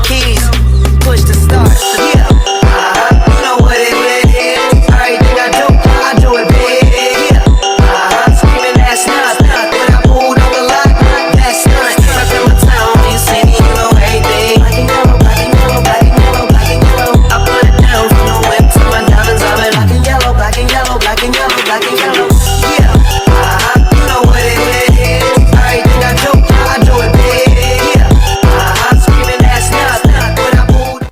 keys, push the start. Yeah, you know what it is. Everything I do it big. Yeah, screaming that's nuts. When I pulled on the lot, that's nuts. Up in my town, you see me, you know everything. Black and yellow, black and yellow, black and yellow, black and yellow. I put it down from the whip to my diamonds. I've been black and yellow, black and yellow, black and yellow, black and yellow. Yeah, you know what it is. Everything I do it big. Yeah, screaming that's nuts. When I pulled.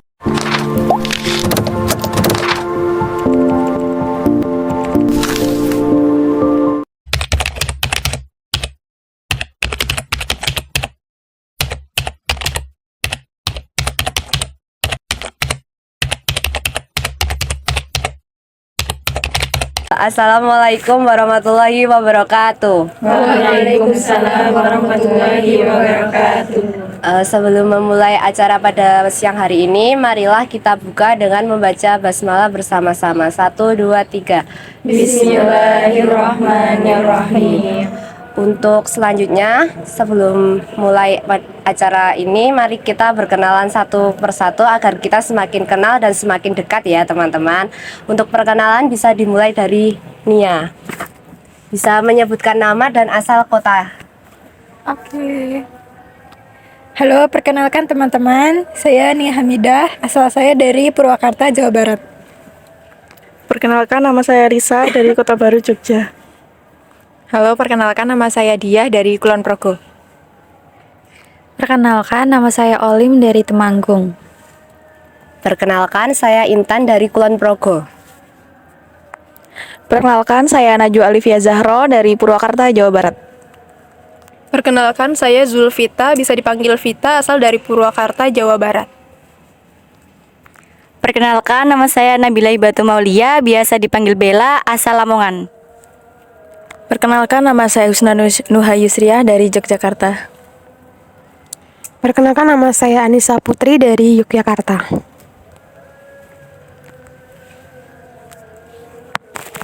Assalamualaikum warahmatullahi wabarakatuh. Waalaikumsalam warahmatullahi wabarakatuh. Sebelum memulai acara pada siang hari ini, marilah kita buka dengan membaca basmalah bersama-sama. 1, 2, 3. Bismillahirrahmanirrahim. Untuk selanjutnya, sebelum mulai acara ini, mari kita berkenalan satu persatu agar kita semakin kenal dan semakin dekat ya teman-teman. Untuk perkenalan bisa dimulai dari Nia. Bisa menyebutkan nama dan asal kota. Oke. Halo, perkenalkan teman-teman. Saya Nia Hamidah, asal saya dari Purwakarta, Jawa Barat. Perkenalkan, nama saya Risa dari Kota Baru, Jogja. Halo, perkenalkan nama saya Diah dari Kulon Progo. Perkenalkan, nama saya Olim dari Temanggung. Perkenalkan, saya Intan dari Kulon Progo. Perkenalkan, saya Najwa Alivia Zahro dari Purwakarta, Jawa Barat. Perkenalkan, saya Zulfita, bisa dipanggil Vita, asal dari Purwakarta, Jawa Barat. Perkenalkan, nama saya Nabila Ibatu Maulia, biasa dipanggil Bella, asal Lamongan. Perkenalkan, nama saya Husna Nuhayusriah dari Yogyakarta. Perkenalkan, nama saya Anissa Putri dari Yogyakarta.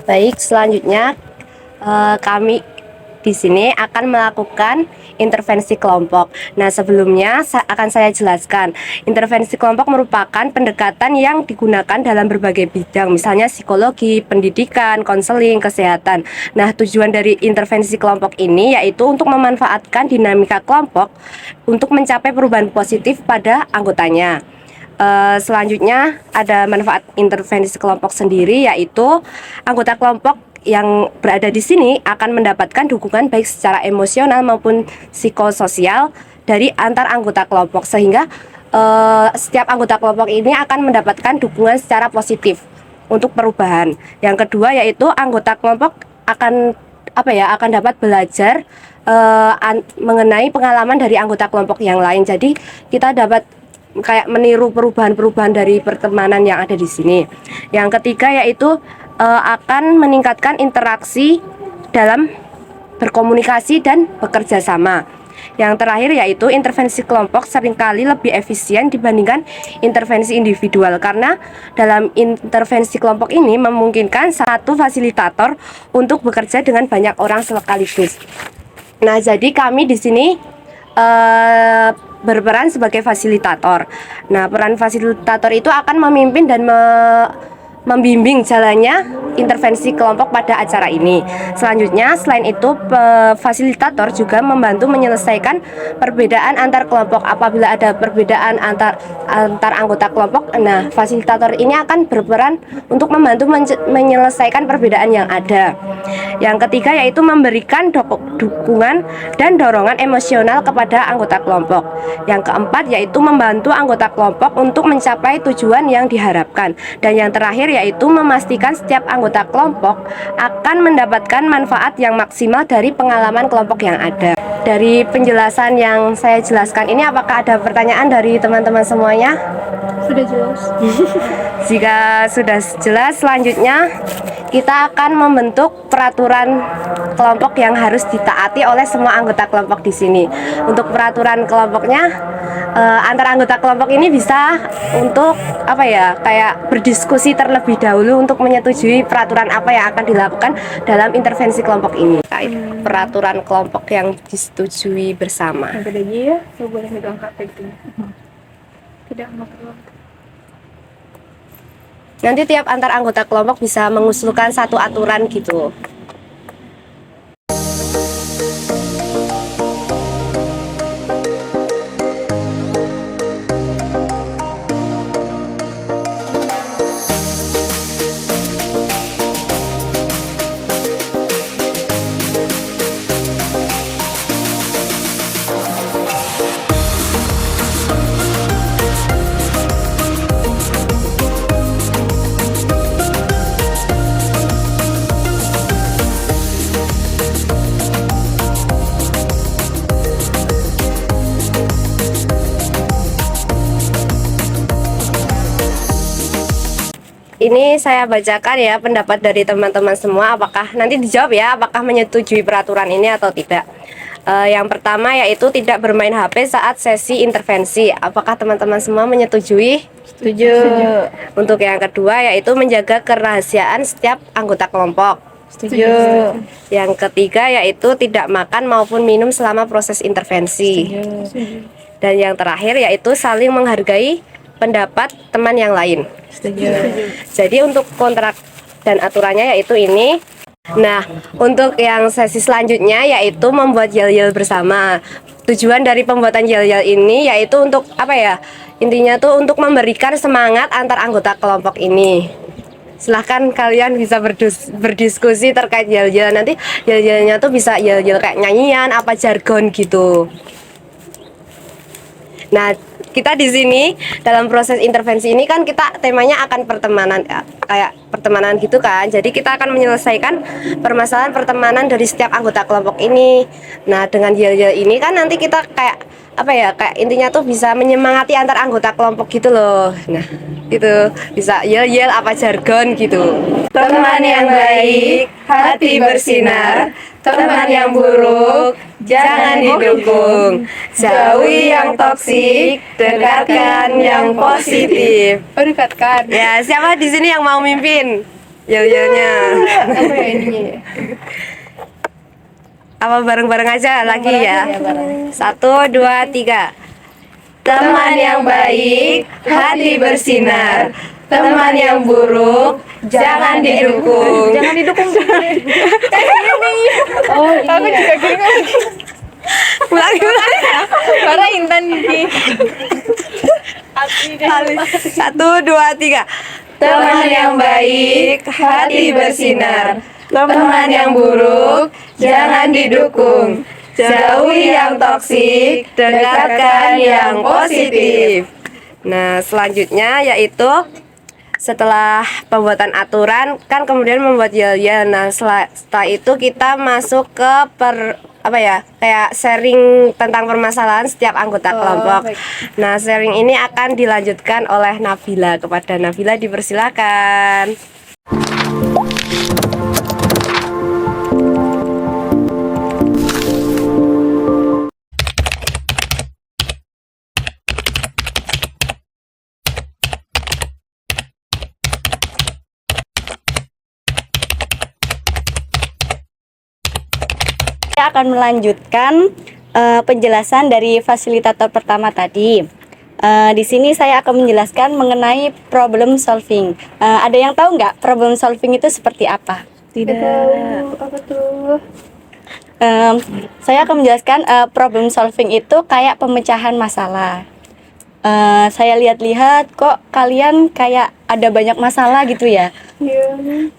Baik, selanjutnya kami di sini akan melakukan intervensi kelompok. Nah, sebelumnya akan saya jelaskan. Intervensi kelompok merupakan pendekatan yang digunakan dalam berbagai bidang, misalnya psikologi, pendidikan, konseling, kesehatan. Nah, tujuan dari intervensi kelompok ini yaitu untuk memanfaatkan dinamika kelompok untuk mencapai perubahan positif pada anggotanya. Selanjutnya ada manfaat intervensi kelompok sendiri, yaitu anggota kelompok yang berada di sini akan mendapatkan dukungan baik secara emosional maupun psikososial dari antar anggota kelompok, sehingga setiap anggota kelompok ini akan mendapatkan dukungan secara positif untuk perubahan. Yang kedua yaitu anggota kelompok akan dapat belajar mengenai pengalaman dari anggota kelompok yang lain. Jadi kita dapat kayak meniru perubahan-perubahan dari pertemanan yang ada di sini. Yang ketiga yaitu akan meningkatkan interaksi dalam berkomunikasi dan bekerja sama. Yang terakhir yaitu intervensi kelompok seringkali lebih efisien dibandingkan intervensi individual, karena dalam intervensi kelompok ini memungkinkan satu fasilitator untuk bekerja dengan banyak orang sekaligus. Nah, jadi kami di sini berperan sebagai fasilitator. Nah, peran fasilitator itu akan memimpin dan membimbing jalannya intervensi kelompok pada acara ini. Selanjutnya, selain itu, fasilitator juga membantu menyelesaikan perbedaan antar kelompok. Apabila ada perbedaan antar anggota kelompok, nah, fasilitator ini akan berperan untuk membantu menyelesaikan perbedaan yang ada. Yang ketiga yaitu memberikan dukungan dan dorongan emosional kepada anggota kelompok. Yang keempat yaitu membantu anggota kelompok untuk mencapai tujuan yang diharapkan. Dan yang terakhir yaitu memastikan setiap anggota kelompok akan mendapatkan manfaat yang maksimal dari pengalaman kelompok yang ada. Dari penjelasan yang saya jelaskan ini, apakah ada pertanyaan dari teman-teman semuanya? Sudah jelas. Jika sudah jelas, selanjutnya kita akan membentuk peraturan kelompok yang harus ditaati oleh semua anggota kelompok di sini. Untuk peraturan kelompoknya, antara anggota kelompok ini bisa untuk kayak berdiskusi terlebih dahulu untuk menyetujui peraturan apa yang akan dilakukan dalam intervensi kelompok ini. Peraturan kelompok yang disetujui bersama. Yang lagi ya, saya boleh megang KP itu. Tidak memperluas. Nanti tiap antar anggota kelompok bisa mengusulkan satu aturan gitu. Ini saya bacakan ya pendapat dari teman-teman semua. Apakah nanti dijawab ya, apakah menyetujui peraturan ini atau tidak. Yang pertama yaitu tidak bermain HP saat sesi intervensi. Apakah teman-teman semua menyetujui? Setuju. Untuk yang kedua yaitu menjaga kerahasiaan setiap anggota kelompok. Setuju. Yang ketiga yaitu tidak makan maupun minum selama proses intervensi. Dan yang terakhir yaitu saling menghargai pendapat teman yang lain. Setuju. Jadi untuk kontrak dan aturannya yaitu ini. Nah, untuk yang sesi selanjutnya yaitu membuat yel-yel bersama. Tujuan dari pembuatan yel-yel ini yaitu untuk apa ya? Intinya tuh untuk memberikan semangat antar anggota kelompok ini. Silahkan kalian bisa berdiskusi terkait yel-yel. Nanti yel-yelnya tuh bisa yel-yel kayak nyanyian, apa jargon gitu. Nah, kita di sini dalam proses intervensi ini kan kita temanya akan pertemanan, kayak pertemanan gitu kan. Jadi kita akan menyelesaikan permasalahan pertemanan dari setiap anggota kelompok ini. Nah, dengan yel-yel ini kan nanti kita kayak apa ya? Kayak intinya tuh bisa menyemangati antar anggota kelompok gitu loh. Nah, gitu. Bisa yel-yel apa jargon gitu. Teman yang baik, hati bersinar. Teman yang buruk, jangan didukung. Jauhi yang toksik, dekatkan yang positif. Oh, dekatkan. Ya, siapa di sini yang mau mimpin? Yel-yelnya. Apa ya ininya ya? Apa bareng-bareng aja lagi ya? 1, 2, 3. Teman yang baik, hati bersinar. Teman yang buruk, jangan didukung. Jangan didukung. Oh, iya. Aku juga kira Ulangi. para Intan nih. 1, 2, 3. Teman yang baik, hati bersinar. Teman yang buruk, jangan didukung. Jauhi yang toksik, dekatkan yang positif. Nah, selanjutnya yaitu setelah pembuatan aturan kan kemudian membuat yel-yel. Nah, setelah itu kita masuk ke apa ya, kayak sharing tentang permasalahan setiap anggota kelompok. Baik. Nah, sharing ini akan dilanjutkan oleh Nabila. Kepada Nabila dipersilakan. Saya akan melanjutkan penjelasan dari fasilitator pertama tadi. Di sini saya akan menjelaskan mengenai problem solving. Ada yang tahu nggak problem solving itu seperti apa? Apa tuh? Saya akan menjelaskan problem solving itu kayak pemecahan masalah. Saya lihat-lihat kok kalian kayak ada banyak masalah gitu ya. Iya.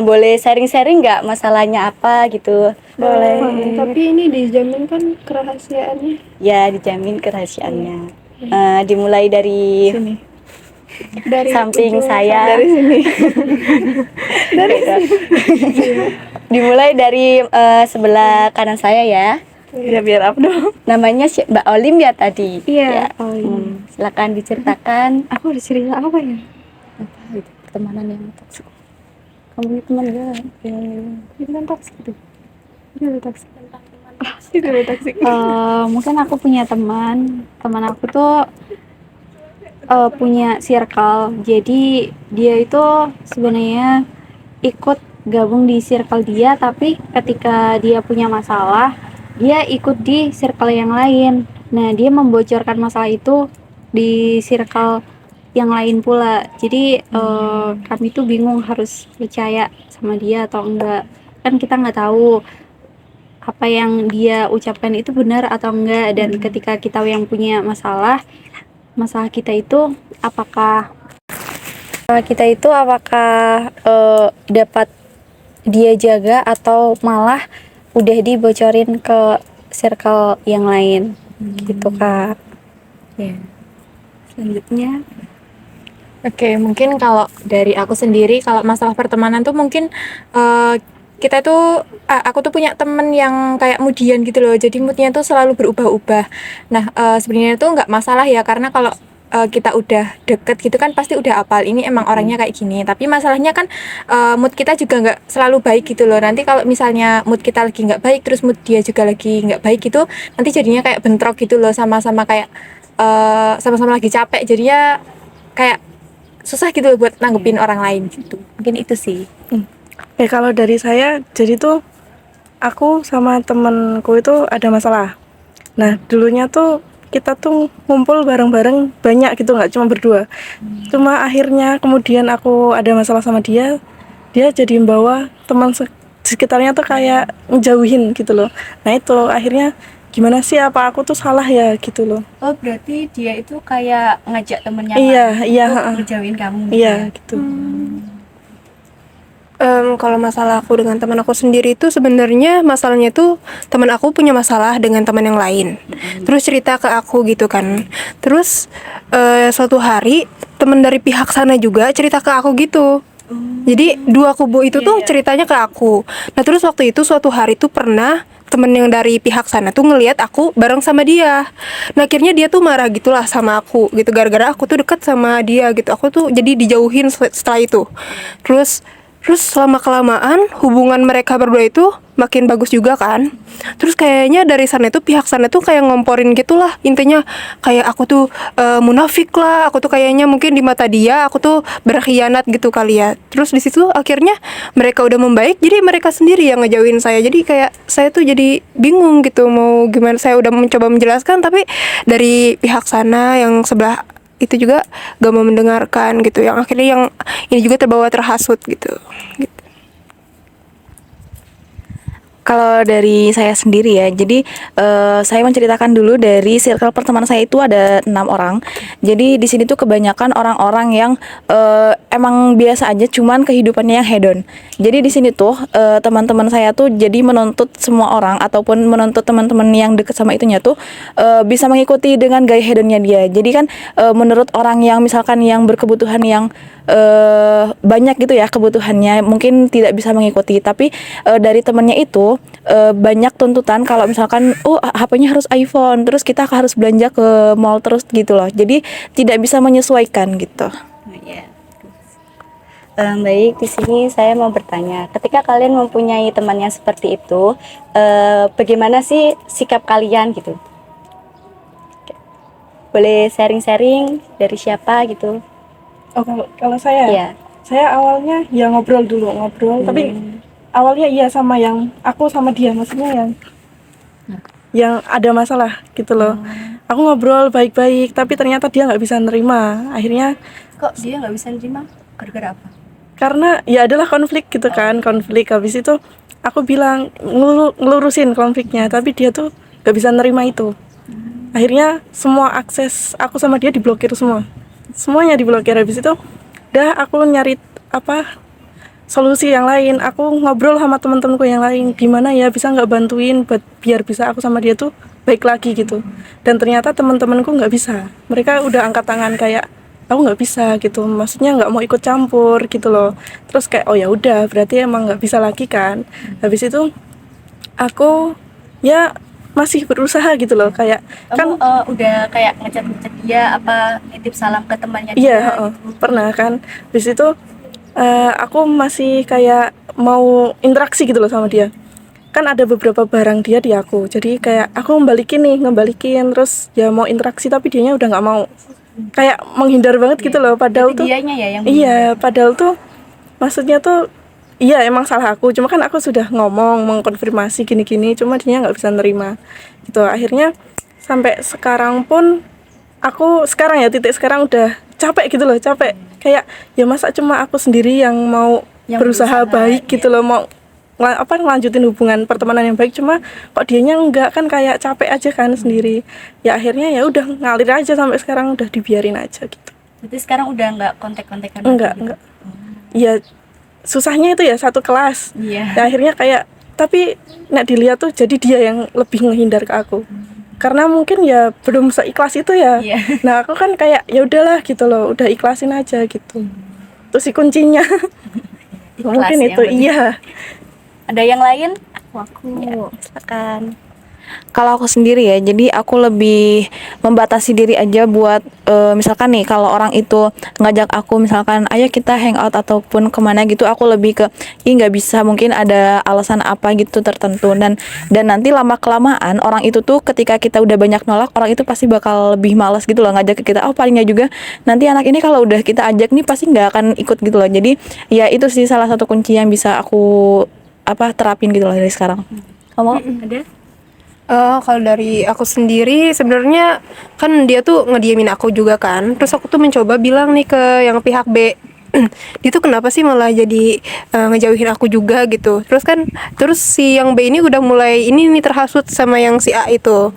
Boleh sharing-sharing nggak masalahnya apa gitu? Boleh. Tapi ini dijamin kan kerahasiaannya. Ya, dijamin kerahasiaannya. Dimulai dari Dari samping ujung saya. Dari sini. Dimulai dari sebelah kanan saya ya. Ya biar up dong. Namanya Mbak Olim ya tadi. Iya. Ya. Silakan diceritakan. Aku udah cerita apa ya? Pertemanan yang toksik. Kamu punya teman gak? Itu kan toksik tuh. Itu udah toksik. Itu udah toksik. Mungkin aku punya teman aku tuh punya circle, jadi dia itu sebenarnya ikut gabung di circle dia, tapi ketika dia punya masalah dia ikut di circle yang lain. Nah, dia membocorkan masalah itu di circle yang lain pula. Jadi kami tuh bingung harus percaya sama dia atau enggak. Kan kita nggak tahu apa yang dia ucapkan itu benar atau enggak, dan ketika kita yang punya masalah kita itu apakah dapat dia jaga atau malah udah dibocorin ke circle yang lain gitu Kak. Selanjutnya Oke, mungkin kalau dari aku sendiri, kalau masalah pertemanan tuh mungkin kita tuh, aku tuh punya temen yang kayak moodian gitu loh, jadi moodnya tuh selalu berubah-ubah. Nah, sebenarnya tuh nggak masalah ya, karena kalau kita udah deket gitu kan pasti udah apal ini emang orangnya kayak gini. Tapi masalahnya kan mood kita juga nggak selalu baik gitu loh. Nanti kalau misalnya mood kita lagi nggak baik, terus mood dia juga lagi nggak baik gitu, nanti jadinya kayak bentrok gitu loh, sama-sama kayak sama-sama lagi capek, jadinya kayak susah gitu buat nanggepin orang lain gitu. Mungkin itu sih. Kalau dari saya, jadi tuh aku sama temenku itu ada masalah. Nah, dulunya tuh kita tuh ngumpul bareng-bareng banyak gitu, nggak cuma berdua. Cuma akhirnya kemudian aku ada masalah sama dia jadi membawa teman sekitarnya tuh kayak ngejauhin gitu loh. Nah itu akhirnya gimana sih, apa aku tuh salah ya gitu loh. Oh, berarti dia itu kayak ngajak temennya Iya, untuk ngejauhin kamu. Iya gitu. Kalau masalah aku dengan teman aku sendiri itu sebenarnya masalahnya itu teman aku punya masalah dengan teman yang lain. Terus cerita ke aku gitu kan. Terus suatu hari teman dari pihak sana juga cerita ke aku gitu. Jadi dua kubu itu tuh ceritanya ke aku. Nah terus waktu itu suatu hari tuh pernah temen yang dari pihak sana tuh ngelihat aku bareng sama dia. Nah akhirnya dia tuh marah gitulah sama aku gitu, gara-gara aku tuh deket sama dia gitu. Aku tuh jadi dijauhin setelah itu. Terus lama kelamaan hubungan mereka berdua itu makin bagus juga kan. Terus kayaknya dari sana itu pihak sana tuh kayak ngomporin gitulah, intinya kayak aku tuh munafik lah, aku tuh kayaknya mungkin di mata dia aku tuh berkhianat gitu kali ya. Terus di situ akhirnya mereka udah membaik, jadi mereka sendiri yang ngejauhin saya. Jadi kayak saya tuh jadi bingung gitu mau gimana. Saya udah mencoba menjelaskan tapi dari pihak sana yang sebelah itu juga gak mau mendengarkan gitu, yang akhirnya yang ini juga terbawa terhasut gitu. Kalau dari saya sendiri ya, jadi saya menceritakan dulu dari circle pertemanan saya itu ada 6 orang. Jadi di sini tuh kebanyakan orang-orang yang emang biasa aja, cuman kehidupannya yang hedon. Jadi di sini tuh teman-teman saya tuh jadi menuntut semua orang ataupun menuntut teman-teman yang deket sama itunya tuh bisa mengikuti dengan gaya hedonnya dia. Jadi kan menurut orang yang misalkan yang berkebutuhan yang banyak gitu ya kebutuhannya, mungkin tidak bisa mengikuti. Tapi dari temannya itu banyak tuntutan kalau misalkan HP-nya harus iPhone, terus kita harus belanja ke mall terus gitu loh. Jadi tidak bisa menyesuaikan gitu. Baik, di sini saya mau bertanya, ketika kalian mempunyai temannya seperti itu, bagaimana sih sikap kalian gitu? Boleh sharing-sharing dari siapa gitu? Oh, kalau saya, Iya. saya awalnya ya ngobrol, tapi awalnya iya sama yang aku sama dia, maksudnya yang ada masalah gitu loh. Aku ngobrol baik-baik, tapi ternyata dia nggak bisa nerima. Akhirnya Kok dia nggak bisa nerima? Gara-gara apa? karena ya adalah konflik gitu kan, konflik. Habis itu aku bilang ngelurusin konfliknya, tapi dia tuh nggak bisa nerima itu. Akhirnya semua akses aku sama dia diblokir semuanya diblokir. Habis itu udah aku nyari solusi yang lain. Aku ngobrol sama teman-temanku yang lain, gimana ya bisa nggak bantuin biar bisa aku sama dia tuh baik lagi gitu. Dan ternyata teman-temanku nggak bisa, mereka udah angkat tangan kayak aku nggak bisa gitu, maksudnya nggak mau ikut campur gitu loh. Terus kayak oh ya udah berarti emang nggak bisa lagi kan. Habis itu aku ya masih berusaha gitu loh, kayak Kamu udah kayak ngechat dia apa nitip salam ke temannya dia? iya pernah kan. Habis itu aku masih kayak mau interaksi gitu loh sama dia. Kan ada beberapa barang dia di aku, jadi kayak aku ngembalikin terus ya mau interaksi, tapi dianya udah nggak mau, kayak menghindar banget gitu loh. Padahal Berarti tuh dianya ya yang iya, padahal tuh maksudnya tuh iya emang salah aku, cuma kan aku sudah ngomong mengkonfirmasi gini-gini, cuma dia nggak bisa nerima gitu. Akhirnya sampai sekarang pun aku sekarang ya titik sekarang udah capek gitu loh, capek kayak ya masa cuma aku sendiri yang mau berusaha baik gitu loh, mau ngelanjutin hubungan pertemanan yang baik, cuma kok dianya enggak, kan kayak capek aja kan sendiri. Ya akhirnya ya udah ngalir aja sampai sekarang, udah dibiarin aja gitu. Berarti sekarang udah nggak kontak-kontakan Enggak, gitu? enggak. Ya susahnya itu ya satu kelas. Iya. Ya akhirnya kayak, tapi nek dilihat tuh jadi dia yang lebih menghindar ke aku. Karena mungkin ya belum seikhlas itu ya. Iya. Nah, aku kan kayak ya udahlah gitu loh, udah ikhlasin aja gitu. Itu sih kuncinya. Mungkin ya, itu berarti. iya. Ada yang lain? Aku Silakan. Kalau aku sendiri ya, jadi aku lebih membatasi diri aja buat misalkan nih kalau orang itu ngajak aku misalkan ayo kita hangout ataupun kemana gitu, aku lebih ke nggak bisa, mungkin ada alasan apa gitu tertentu, dan nanti lama kelamaan orang itu tuh ketika kita udah banyak nolak, orang itu pasti bakal lebih malas gitu loh ngajak ke kita. Oh palingnya juga nanti anak ini kalau udah kita ajak nih pasti nggak akan ikut gitu loh. Jadi ya itu sih salah satu kunci yang bisa aku terapin gitu loh dari sekarang. Kamu Ada? Kalau dari aku sendiri sebenarnya kan dia tuh ngediamin aku juga kan. Terus aku tuh mencoba bilang nih ke yang pihak B, dia tuh kenapa sih malah jadi ngejauhin aku juga gitu. Terus si yang B ini udah mulai ini nih terhasut sama yang si A itu.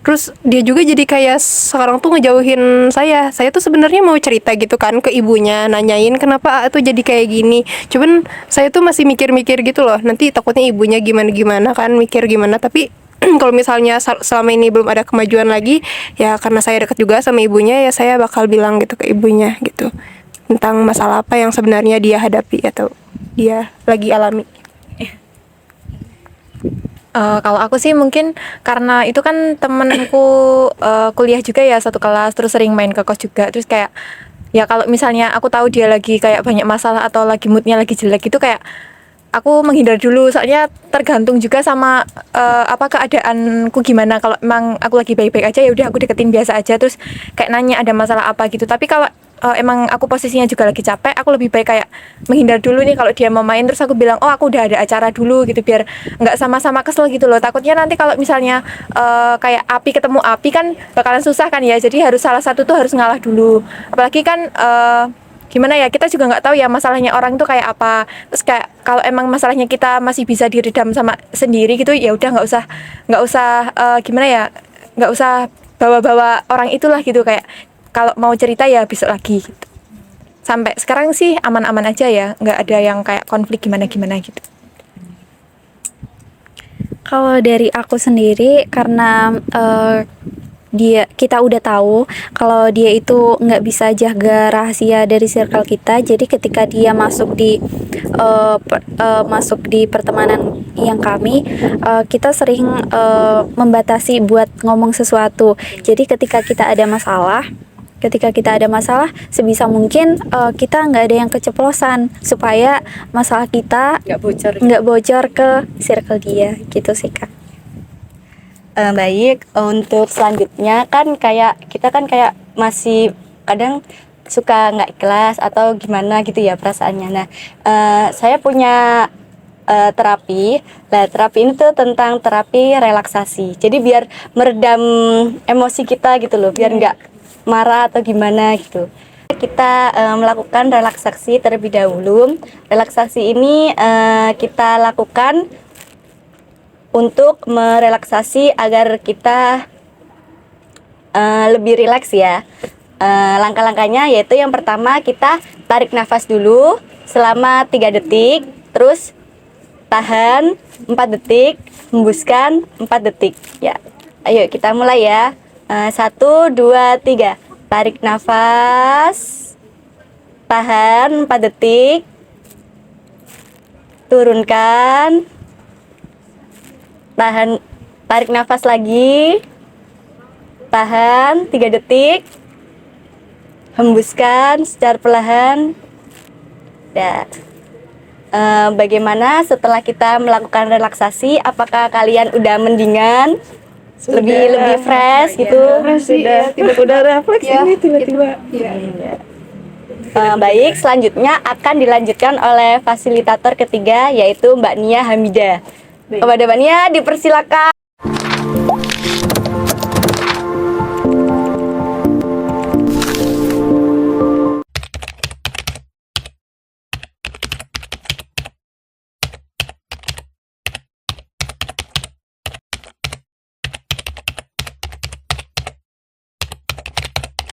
Terus dia juga jadi kayak sekarang tuh ngejauhin saya. Saya tuh sebenarnya mau cerita gitu kan ke ibunya, nanyain kenapa A tuh jadi kayak gini. Cuman saya tuh masih mikir-mikir gitu loh. Nanti takutnya ibunya gimana-gimana kan, mikir gimana. Tapi kalau misalnya selama ini belum ada kemajuan lagi, ya karena saya dekat juga sama ibunya, ya saya bakal bilang gitu ke ibunya gitu. Tentang masalah apa yang sebenarnya dia hadapi atau dia lagi alami. Kalau aku sih mungkin karena itu kan temenku kuliah juga ya satu kelas, terus sering main ke kos juga, terus kayak ya kalau misalnya aku tahu dia lagi kayak banyak masalah atau lagi moodnya lagi jelek gitu, kayak aku menghindar dulu, soalnya tergantung juga sama apa keadaanku gimana. Kalau emang aku lagi baik-baik aja ya udah aku deketin biasa aja, terus kayak nanya ada masalah apa gitu. Tapi kalau emang aku posisinya juga lagi capek, aku lebih baik kayak menghindar dulu nih. Kalau dia mau main terus aku bilang oh aku udah ada acara dulu gitu, biar nggak sama-sama kesel gitu loh. Takutnya nanti kalau misalnya kayak api ketemu api kan bakalan susah kan ya, jadi harus salah satu tuh harus ngalah dulu. Apalagi kan gimana ya, kita juga nggak tahu ya masalahnya orang tuh kayak apa. Terus kayak kalau emang masalahnya kita masih bisa diredam sama sendiri gitu, ya udah nggak usah gimana ya, nggak usah bawa-bawa orang itulah gitu. Kayak kalau mau cerita ya besok lagi gitu. Sampai sekarang sih aman-aman aja ya, nggak ada yang kayak konflik gimana-gimana gitu. Kalau dari aku sendiri, karena kita udah tahu kalau dia itu nggak bisa jaga rahasia dari circle kita, jadi ketika dia masuk di pertemanan yang kami, kita sering membatasi buat ngomong sesuatu. Jadi ketika kita ada masalah sebisa mungkin kita nggak ada yang keceplosan, supaya masalah kita nggak bocor ke circle dia gitu sih Kak. Baik, untuk selanjutnya kan kayak kita kan kayak masih kadang suka nggak ikhlas atau gimana gitu ya perasaannya. Nah, saya punya terapi. Nah, terapi ini tuh tentang terapi relaksasi. Jadi biar meredam emosi kita gitu loh, biar nggak marah atau gimana gitu. Kita melakukan relaksasi terlebih dahulu. Relaksasi ini kita lakukan untuk merelaksasi agar kita lebih rileks ya. Langkah-langkahnya yaitu yang pertama kita tarik nafas dulu selama 3 detik, terus tahan 4 detik, hembuskan 4 detik ya. Ayo kita mulai ya. 1, 2, 3. Tarik nafas, tahan 4 detik, turunkan, tahan, tarik nafas lagi, tahan 3 detik, hembuskan secara perlahan. Dan bagaimana setelah kita melakukan relaksasi, apakah kalian udah mendingan? Lebih fresh gitu? Sudah refleks ini tiba-tiba. Baik, selanjutnya akan dilanjutkan oleh fasilitator ketiga, yaitu Mbak Nia Hamidah. Kepada Mbak Nia dipersilakan.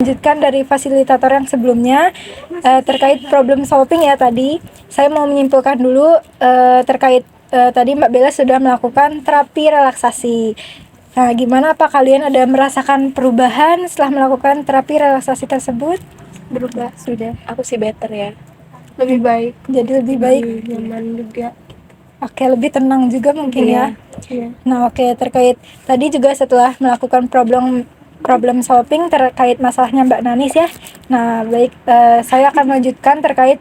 melanjutkan dari fasilitator yang sebelumnya terkait problem solving ya tadi. Saya mau menyimpulkan dulu terkait tadi Mbak Bella sudah melakukan terapi relaksasi. Nah, gimana, apa kalian ada merasakan perubahan setelah melakukan terapi relaksasi tersebut? Berubah. Sudah. Aku sih better ya. Lebih baik. Jadi lebih baik. Nyaman juga. Oke, lebih tenang juga mungkin ya. Iya. Nah, oke, terkait tadi juga setelah melakukan problem solving terkait masalahnya Mbak Nanis ya. Nah, baik, saya akan melanjutkan terkait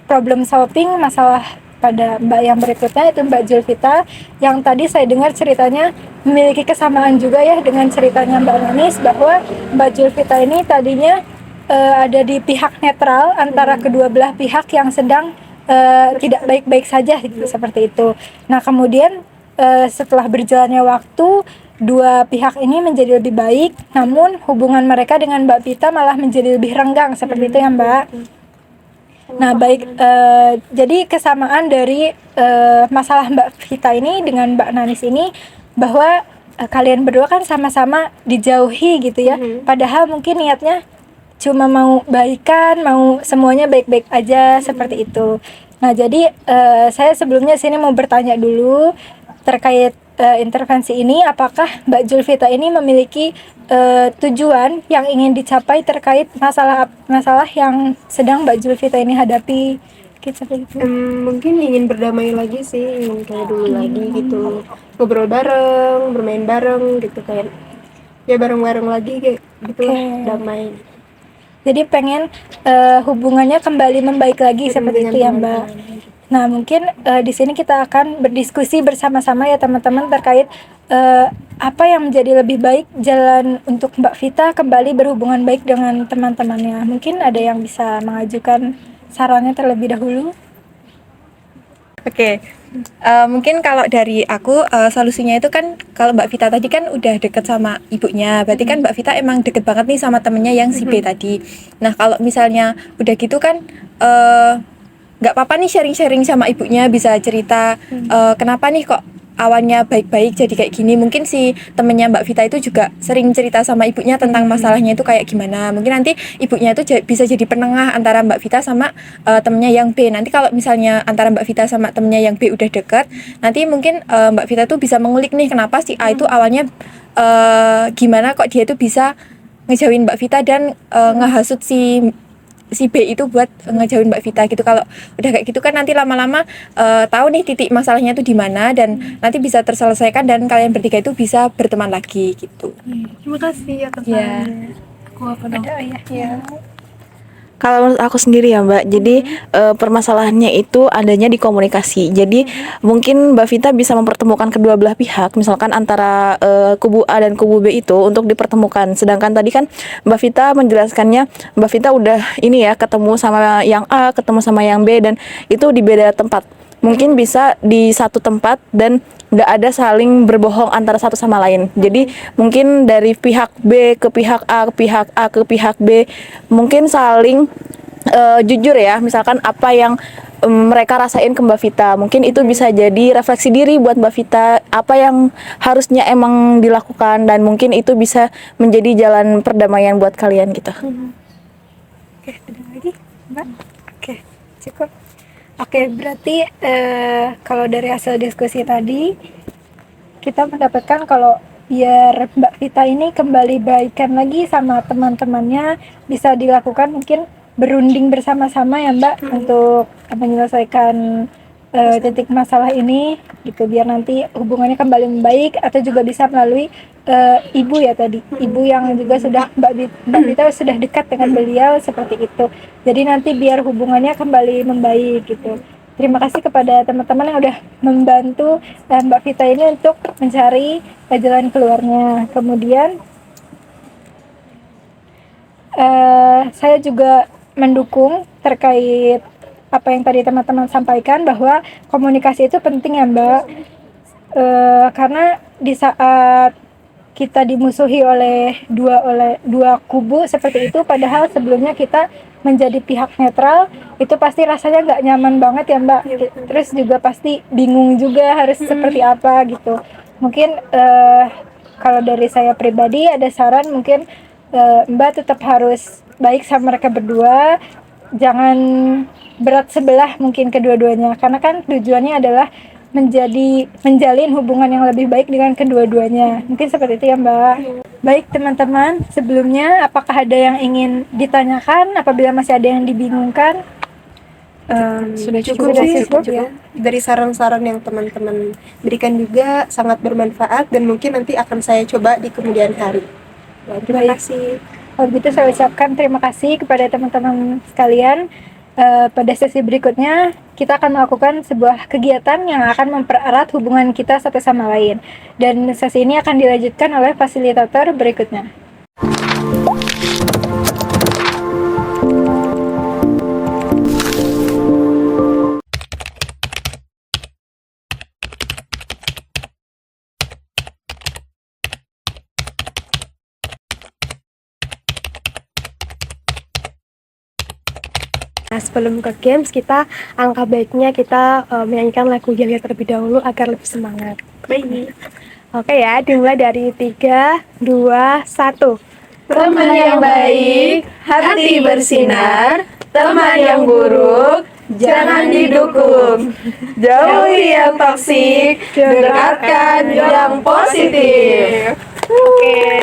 problem solving masalah pada Mbak yang berikutnya, itu Mbak Julvita, yang tadi saya dengar ceritanya memiliki kesamaan juga ya dengan ceritanya Mbak Nanis, bahwa Mbak Julvita ini tadinya ada di pihak netral antara kedua belah pihak yang sedang tidak baik-baik saja gitu, seperti itu. Nah, kemudian setelah berjalannya waktu, dua pihak ini menjadi lebih baik, namun hubungan mereka dengan Mbak Vita malah menjadi lebih renggang, seperti itu ya Mbak. Nah, baik, jadi kesamaan dari masalah Mbak Vita ini dengan Mbak Nanis ini, bahwa kalian berdua kan sama-sama dijauhi gitu ya, padahal mungkin niatnya cuma mau baikan, mau semuanya baik-baik aja, seperti itu. Nah, jadi saya sebelumnya sini mau bertanya dulu terkait intervensi ini, apakah Mbak Julvita ini memiliki tujuan yang ingin dicapai terkait masalah yang sedang Mbak Julvita ini hadapi, gitu, seperti itu. Mungkin ingin berdamai lagi sih, ingin kayak dulu lagi gitu, ngobrol bareng, bermain bareng gitu, kayak ya bareng-bareng lagi kayak gitu, damai. Jadi pengen hubungannya kembali membaik lagi, seperti itu ya Mbak. Nah, mungkin di sini kita akan berdiskusi bersama-sama ya teman-teman terkait apa yang menjadi lebih baik jalan untuk Mbak Vita kembali berhubungan baik dengan teman-temannya. Mungkin ada yang bisa mengajukan sarannya terlebih dahulu. Oke, mungkin kalau dari aku solusinya itu kan, kalau Mbak Vita tadi kan udah deket sama ibunya, berarti kan Mbak Vita emang deket banget nih sama temennya yang si B tadi. Nah, kalau misalnya udah gitu kan nggak apa-apa nih sharing-sharing sama ibunya, bisa cerita kenapa nih kok awalnya baik-baik jadi kayak gini. Mungkin si temennya Mbak Vita itu juga sering cerita sama ibunya tentang masalahnya itu kayak gimana. Mungkin nanti ibunya itu bisa jadi penengah antara Mbak Vita sama temennya yang B. Nanti kalau misalnya antara Mbak Vita sama temennya yang B udah deket, nanti mungkin Mbak Vita tuh bisa mengulik nih kenapa si A itu awalnya gimana kok dia tuh bisa ngejauhin Mbak Vita dan ngehasut si B itu buat ngejauhin Mbak Vita gitu. Kalau udah kayak gitu kan nanti lama-lama tahu nih titik masalahnya itu di mana, dan nanti bisa terselesaikan dan kalian bertiga itu bisa berteman lagi gitu. Terima kasih atas sarannya. Aku apa dong? Ada ya. Kalau menurut aku sendiri ya Mbak, jadi permasalahannya itu adanya di komunikasi. Jadi mungkin Mbak Vita bisa mempertemukan kedua belah pihak, misalkan antara kubu A dan kubu B itu untuk dipertemukan. Sedangkan tadi kan Mbak Vita menjelaskannya, Mbak Vita udah ini ya ketemu sama yang A, ketemu sama yang B, dan itu di beda tempat. Mungkin bisa di satu tempat dan nggak ada saling berbohong antara satu sama lain. Jadi mungkin dari pihak B ke pihak A, ke pihak A ke pihak B, mungkin saling jujur ya, misalkan apa yang mereka rasain ke Mbak Vita. Mungkin itu bisa jadi refleksi diri buat Mbak Vita, apa yang harusnya emang dilakukan, dan mungkin itu bisa menjadi jalan perdamaian buat kalian gitu. Oke, ada lagi Mbak? Oke, cukup. Oke, berarti kalau dari hasil diskusi tadi kita mendapatkan kalau biar Mbak Vita ini kembali baikan lagi sama teman-temannya, bisa dilakukan mungkin berunding bersama-sama ya Mbak, untuk menyelesaikan titik masalah ini gitu, biar nanti hubungannya kembali membaik, atau juga bisa melalui ibu ya tadi, ibu yang juga sudah Mbak Vita sudah dekat dengan beliau, seperti itu. Jadi nanti biar hubungannya kembali membaik gitu. Terima kasih kepada teman-teman yang udah membantu Mbak Vita ini untuk mencari jalan keluarnya. Kemudian saya juga mendukung terkait apa yang tadi teman-teman sampaikan, bahwa komunikasi itu penting ya Mbak, karena di saat kita dimusuhi oleh dua kubu seperti itu, padahal sebelumnya kita menjadi pihak netral, itu pasti rasanya nggak nyaman banget ya Mbak. Terus juga pasti bingung juga harus seperti apa gitu. Mungkin kalau dari saya pribadi ada saran, mungkin Mbak tetap harus baik sama mereka berdua, jangan berat sebelah mungkin kedua-duanya, karena kan tujuannya adalah menjalin hubungan yang lebih baik dengan kedua-duanya. Mungkin seperti itu ya Mbak. Baik teman-teman, sebelumnya apakah ada yang ingin ditanyakan? Apabila masih ada yang dibingungkan? Sudah cukup sih. ya. Dari saran-saran yang teman-teman berikan juga sangat bermanfaat dan mungkin nanti akan saya coba di kemudian hari. Ya, terima kasih. Kalau begitu saya ucapkan terima kasih kepada teman-teman sekalian. Pada sesi berikutnya kita akan melakukan sebuah kegiatan yang akan mempererat hubungan kita satu sama lain. Dan sesi ini akan dilanjutkan oleh fasilitator berikutnya. Nah, sebelum ke games, alangkah baiknya kita menyanyikan lagu Yaya terlebih dahulu agar lebih semangat. Baik. Oke ya, dimulai dari 3, 2, 1. Teman yang baik, hati bersinar. Teman yang buruk, jangan didukung. Jauhi yang toksik, dekatkan yang positif. Oke.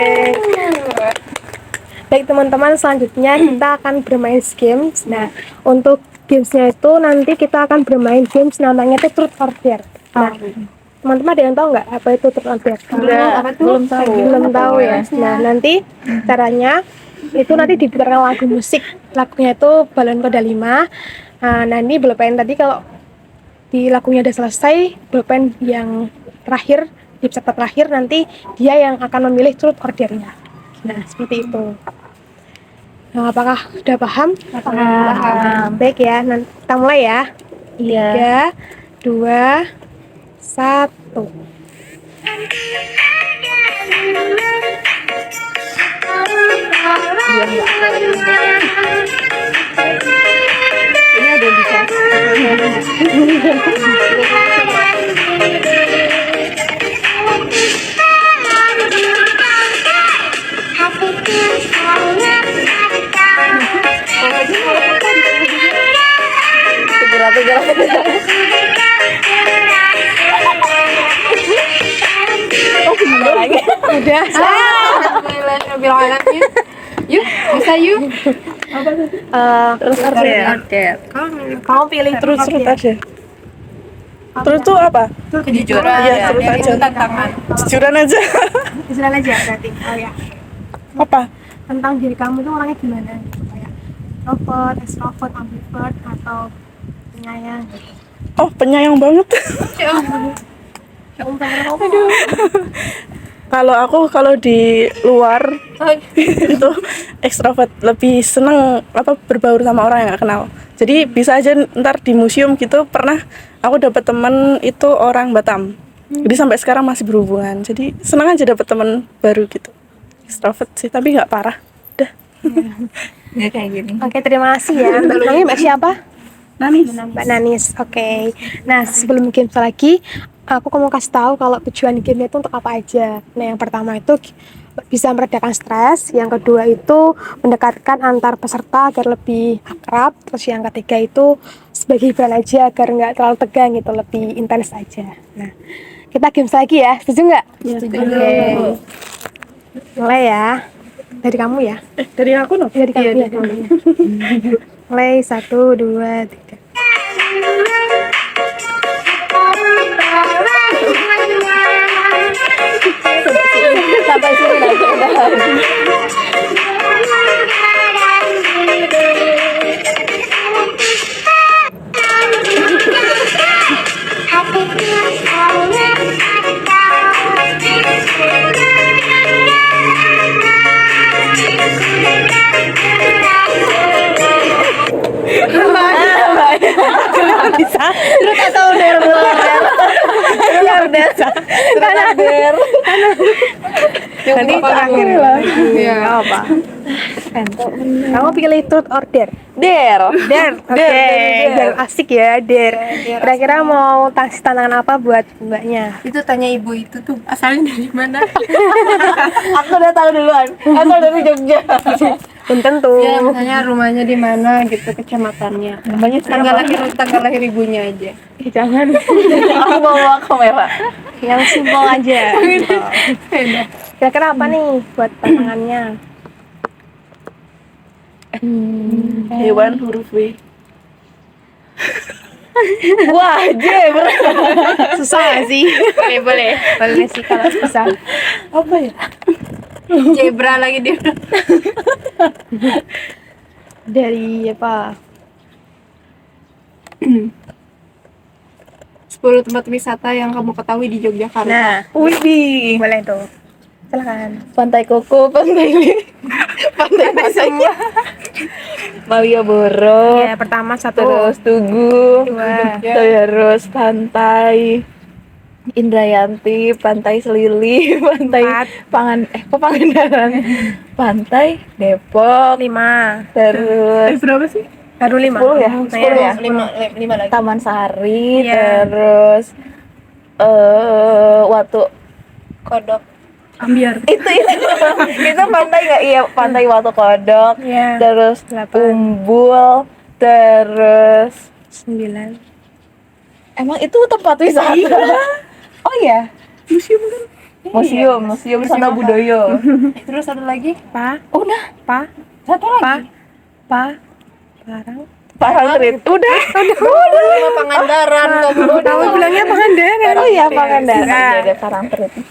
Baik teman-teman, selanjutnya kita akan bermain games. Nah, untuk gamesnya itu nanti kita akan bermain games namanya itu Truth or Dare. Nah, teman-teman ada yang tahu nggak apa itu Truth or Dare? Belum tahu ya. Nah, nanti caranya itu nanti diputarkan lagu musik. Lagunya itu Balon Koda 5. Nah, nanti pulpen tadi kalau di lagunya udah selesai, pulpen yang terakhir, di peserta terakhir nanti dia yang akan memilih Truth or Dare-nya. Nah, seperti itu. Nah, apakah sudah paham? Paham. Baik ya, nanti kita mulai ya. 3, 2, 1. Ini ada yang bisa. Udah. Yuk, bisa yuk. Terus Kamu pilih terus aja. Terus tuh apa? Kejujuran. Iya, terus aja. Tantangan. Jujuran aja. Istilahnya aja berarti. Oh ya. Apa? Tentang diri kamu itu orangnya gimana? Kayak introvert, extrovert, ambivert atau penyayang gitu. Oh, penyayang banget. Kalau di luar itu ekstrovert, lebih seneng berbaur sama orang yang gak kenal. Jadi bisa aja ntar di museum gitu, pernah aku dapat teman itu orang Batam. Jadi sampai sekarang masih berhubungan. Jadi seneng aja dapat teman baru gitu. Ekstrovert sih, tapi nggak parah. Udah. Nggak kayak gini. Oke, terima kasih ya. Namanya Mbak siapa? Nanis. Mbak Nanis. Oke. Nah, sebelum game lagi, aku mau kasih tahu kalau tujuan game itu untuk apa aja. Nah, yang pertama itu bisa meredakan stres, yang kedua itu mendekatkan antar peserta agar lebih akrab, terus yang ketiga itu sebagai hiburan aja agar nggak terlalu tegang gitu, lebih intens aja. Nah, kita game lagi ya, setuju nggak? Ya, Oke. Mulai ya, dari kamu ya. Dari aku no? Dari kamu ya. Mulai 1, 2, 3. Sampai sini lagi udah. Bisa. Terus atau der. Nanti terakhir lah. Iya. Apa? Kamu pilih truth or dare? Dare. Dare. Oke. Dare asik ya, dare. Kira-kira mau kasih tantangan apa buat mbaknya? Itu tanya ibu itu tuh asalnya dari mana? Aku udah tahu duluan. Asal dari Jogja. Belum tentu. Ya, misalnya rumahnya di mana gitu, kecamatannya. Tanggal lahir ibunya aja. Jangan. Aku bawa kamera. Yang simpel aja. Kira-kira apa nih buat tantangannya? Hewan huruf W. Wah, Jem. Susah gak sih? Boleh. Boleh sih kalau susah. Apa ya? Zebra lagi dia. Dari apa? 10 tempat wisata yang kamu ketahui di Yogyakarta. Nah, Widih. boleh tuh. Silakan. Pantai Koko, pantai semua. Malioboro. Ya, pertama satu. Terus Tugu, Dua. terus Pantai Indrayanti, Pantai Selili, Pantai Pangandaran, Pantai Depok, 5. terus Berapa sih? Baru 5. 10 ya, 10 ya. 5 lagi. Taman Sari, Iya. terus Watu Kodok. Ambiar. itu pantai nggak? Iya, Pantai Watu Kodok, Iya. terus 8. Umbul, terus 9. emang itu tempat wisata? Oh iya, museum Sana Budaya. Terus ada lagi? Udah, Satu lagi. Parangtritis. Udah. Sama Pangandaran Kamu bilangnya Pangandaran. Oh iya, Pangandaran. Ada Parangtritis.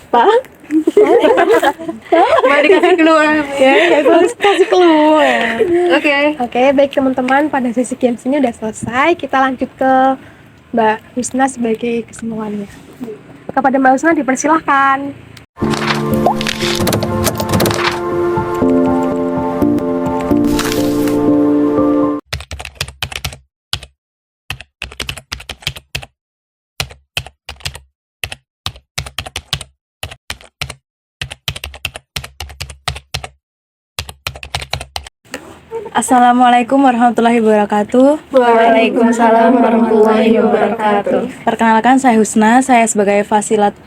Mau dikasih keluar. Ya, kasih keluar. Oke. Oke, baik teman-teman, pada sesi games ini udah selesai. Kita lanjut ke Mbak Husna sebagai kesimpulannya. Kepada Mbak Husna dipersilahkan. Assalamualaikum warahmatullahi wabarakatuh. Waalaikumsalam warahmatullahi wabarakatuh. Perkenalkan, saya Husna. Saya sebagai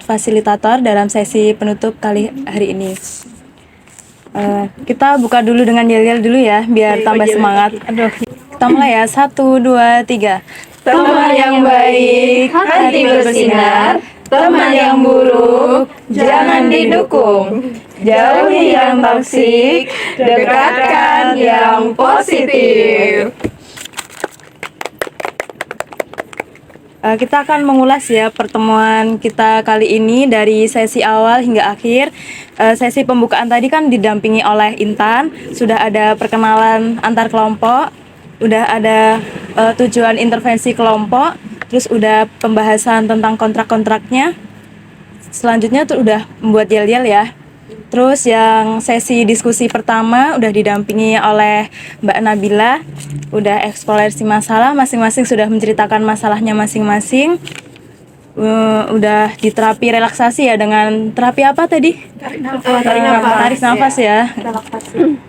fasilitator dalam sesi penutup kali hari ini. Kita buka dulu dengan yel-yel dulu ya, biar tambah semangat. Aduh, kita mulai ya. 1, 2, 3. Teman yang baik, hati bersinar. Teman yang buruk, jangan didukung. Jauhi yang toksik, dekatkan yang positif. Kita akan mengulas ya pertemuan kita kali ini dari sesi awal hingga akhir. Sesi pembukaan tadi kan didampingi oleh Intan, sudah ada perkenalan antar kelompok, udah ada tujuan intervensi kelompok, terus udah pembahasan tentang kontrak-kontraknya. Selanjutnya tuh udah membuat yel-yel ya. Terus yang sesi diskusi pertama udah didampingi oleh Mbak Nabila, udah eksplorasi masalah, masing-masing sudah menceritakan masalahnya masing-masing. Udah diterapi relaksasi ya dengan terapi apa tadi? Tarik nafas ya.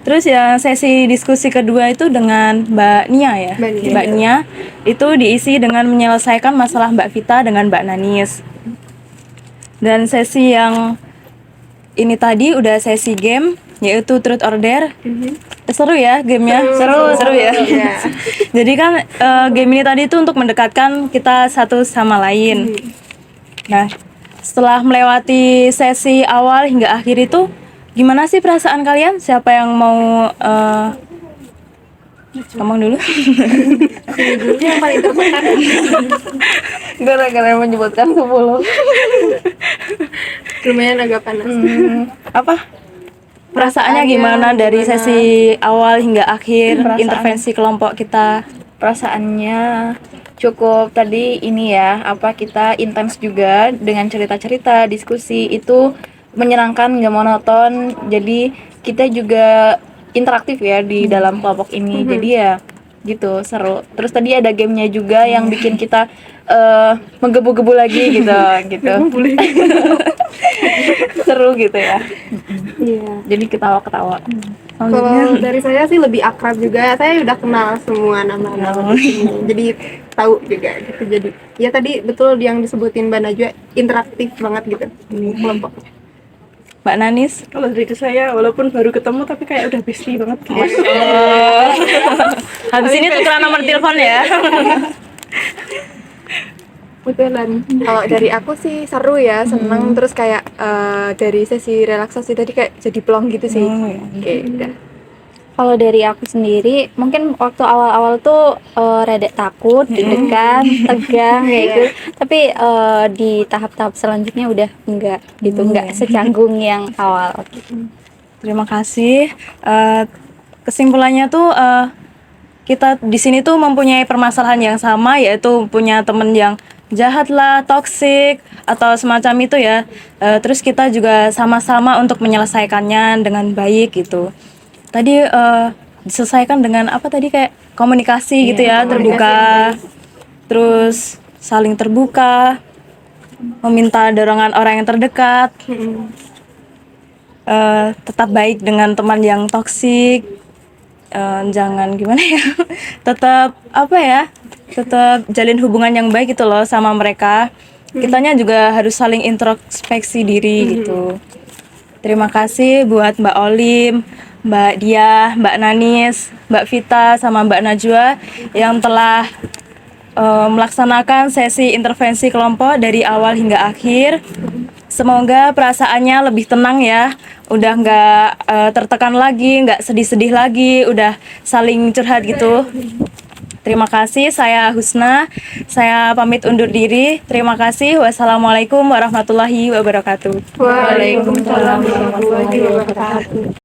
Terus ya sesi diskusi kedua itu dengan Mbak Nia ya. Mbak Nia itu diisi dengan menyelesaikan masalah Mbak Vita dengan Mbak Nanis. Dan sesi yang ini tadi udah sesi game, yaitu Truth or Dare. Seru ya gamenya? Seru ya. Jadi kan game ini tadi itu untuk mendekatkan kita satu sama lain. Nah, setelah melewati sesi awal hingga akhir itu, gimana sih perasaan kalian? Siapa yang mau ngomong dulu? Yang paling tertekan. Gara-gara menyebutkan 10. Lumayan agak panas. Apa? Perasaannya gimana dari sesi awal hingga akhir intervensi kelompok kita? Perasaannya cukup tadi ini ya, kita intens juga dengan cerita-cerita, diskusi itu menyenangkan, nggak monoton. Jadi kita juga interaktif ya di dalam kelompok ini. Jadi ya gitu, seru. Terus tadi ada gamenya juga yang bikin kita menggebu-gebu lagi gitu. Seru gitu ya. Jadi ketawa-ketawa. Selanjutnya. Kalau dari saya sih lebih akrab juga. Saya udah kenal semua nama-nama di sini. Jadi tahu juga gitu. Jadi ya tadi betul yang disebutin Mbak Najwa, interaktif banget gitu kelompoknya. Mbak Nanis. Kalau dari saya walaupun baru ketemu tapi kayak udah bestie banget. Habis ini tukeran nomor telepon ya. Betulan. Kalau dari aku sih seru ya, seneng. Terus kayak dari sesi relaksasi tadi kayak jadi plong gitu sih. Oke, udah. Kalau dari aku sendiri, mungkin waktu awal-awal tuh rada takut, deg-degan, tegang kayak gitu. Tapi di tahap-tahap selanjutnya udah enggak gitu, enggak secanggung yang awal. Terima kasih. Kesimpulannya tuh kita di sini tuh mempunyai permasalahan yang sama, yaitu punya temen yang jahat lah, toksik atau semacam itu ya. Terus kita juga sama-sama untuk menyelesaikannya dengan baik gitu. Tadi diselesaikan dengan apa tadi, kayak komunikasi gitu ya, terbuka, terus saling terbuka, meminta dorongan orang yang terdekat, tetap baik dengan teman yang toksik, jangan gimana ya, tetap apa ya, tetap jalin hubungan yang baik gitu loh sama mereka. Kitanya juga harus saling introspeksi diri gitu. Terima kasih buat Mbak Olim, Mbak Dia, Mbak Nanis, Mbak Vita, sama Mbak Najwa yang telah melaksanakan sesi intervensi kelompok dari awal hingga akhir. Semoga perasaannya lebih tenang ya, udah nggak tertekan lagi, nggak sedih-sedih lagi, udah saling curhat gitu. Terima kasih, saya Husna, saya pamit undur diri. Terima kasih, wassalamualaikum warahmatullahi wabarakatuh. Waalaikumsalam warahmatullahi wabarakatuh.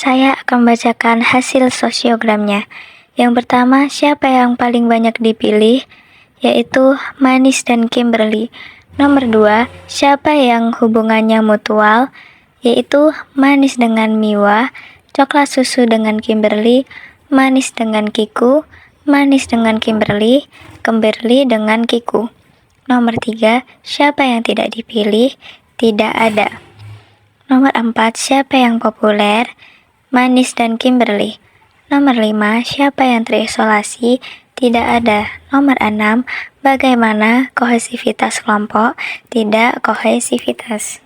Saya akan membacakan hasil sosiogramnya. Yang pertama, siapa yang paling banyak dipilih? Yaitu Manis dan Kimberly. Nomor 2, siapa yang hubungannya mutual? Yaitu Manis dengan Miwa, Coklat Susu dengan Kimberly, Manis dengan Kiku, Manis dengan Kimberly, Kimberly dengan Kiku. Nomor 3, siapa yang tidak dipilih? Tidak ada. Nomor 4, siapa yang populer? Manis dan Kimberly. Nomor 5, siapa yang terisolasi? Tidak ada. Nomor 6, bagaimana kohesivitas kelompok? Tidak kohesivitas.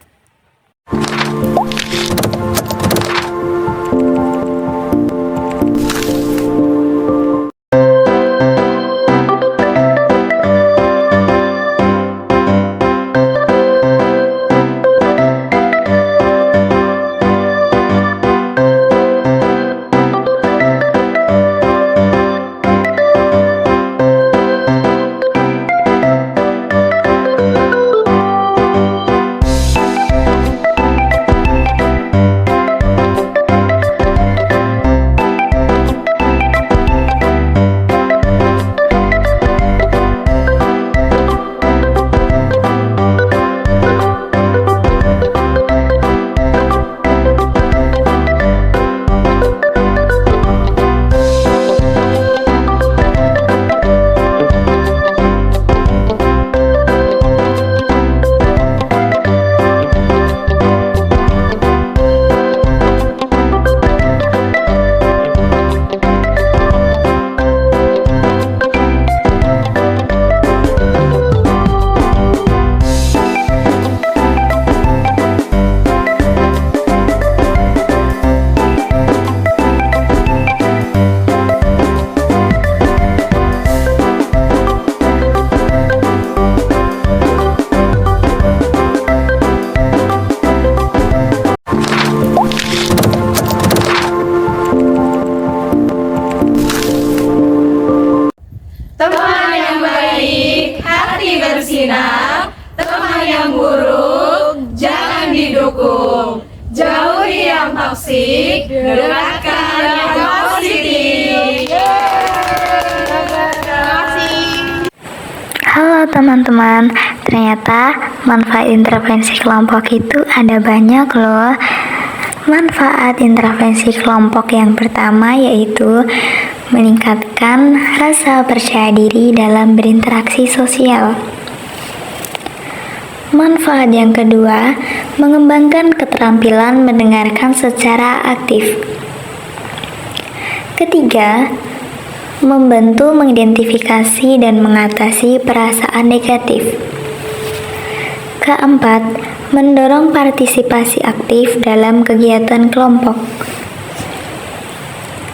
bersinar, teman yang buruk jangan didukung. Jauhi yang toksik, dekatkan yang positif. Halo teman-teman, ternyata manfaat intervensi kelompok itu ada banyak loh. Manfaat intervensi kelompok yang pertama yaitu meningkatkan rasa percaya diri dalam berinteraksi sosial. Manfaat yang kedua, mengembangkan keterampilan mendengarkan secara aktif. Ketiga, membantu mengidentifikasi dan mengatasi perasaan negatif. Keempat, mendorong partisipasi aktif dalam kegiatan kelompok.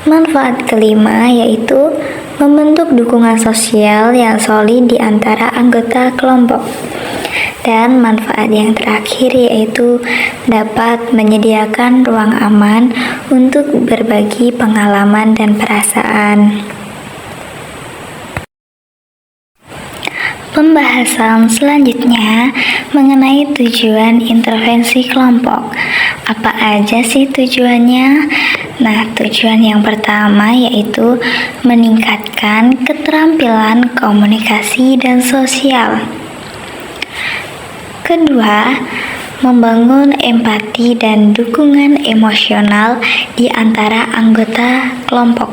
Manfaat kelima yaitu membentuk dukungan sosial yang solid di antara anggota kelompok. Dan manfaat yang terakhir yaitu dapat menyediakan ruang aman untuk berbagi pengalaman dan perasaan. Pembahasan selanjutnya mengenai tujuan intervensi kelompok. Apa aja sih tujuannya? Nah, tujuan yang pertama yaitu meningkatkan keterampilan komunikasi dan sosial. Kedua, membangun empati dan dukungan emosional di antara anggota kelompok.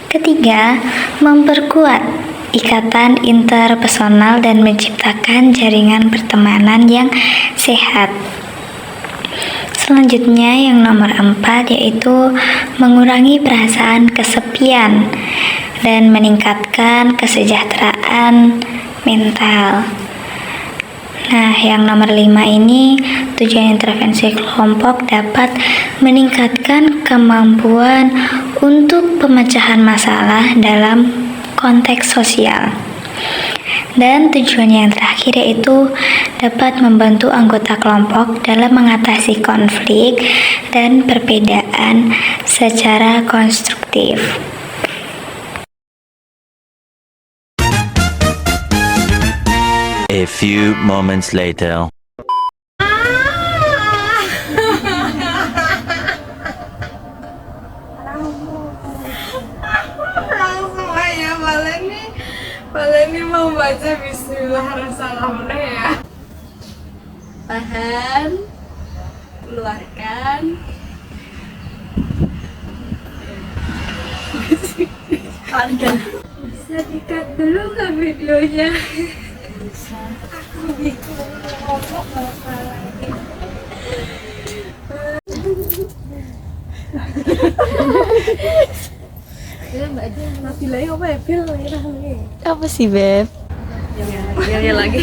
Ketiga, memperkuat ikatan interpersonal dan menciptakan jaringan pertemanan yang sehat. Selanjutnya yang nomor 4 yaitu mengurangi perasaan kesepian dan meningkatkan kesejahteraan mental. Nah, yang nomor 5 ini tujuan intervensi kelompok dapat meningkatkan kemampuan untuk pemecahan masalah dalam konteks sosial. Dan tujuan yang terakhir yaitu dapat membantu anggota kelompok dalam mengatasi konflik dan perbedaan secara konstruktif. A few moments later. Langsung aja Baleni mau baca Bismillahirrahmanirrahim ya. Tahan, keluarkan. Bisa di-cut dulu nggak videonya? Aku bingung ngomong masalah ini. Apa sih, Beb? Ya lagi.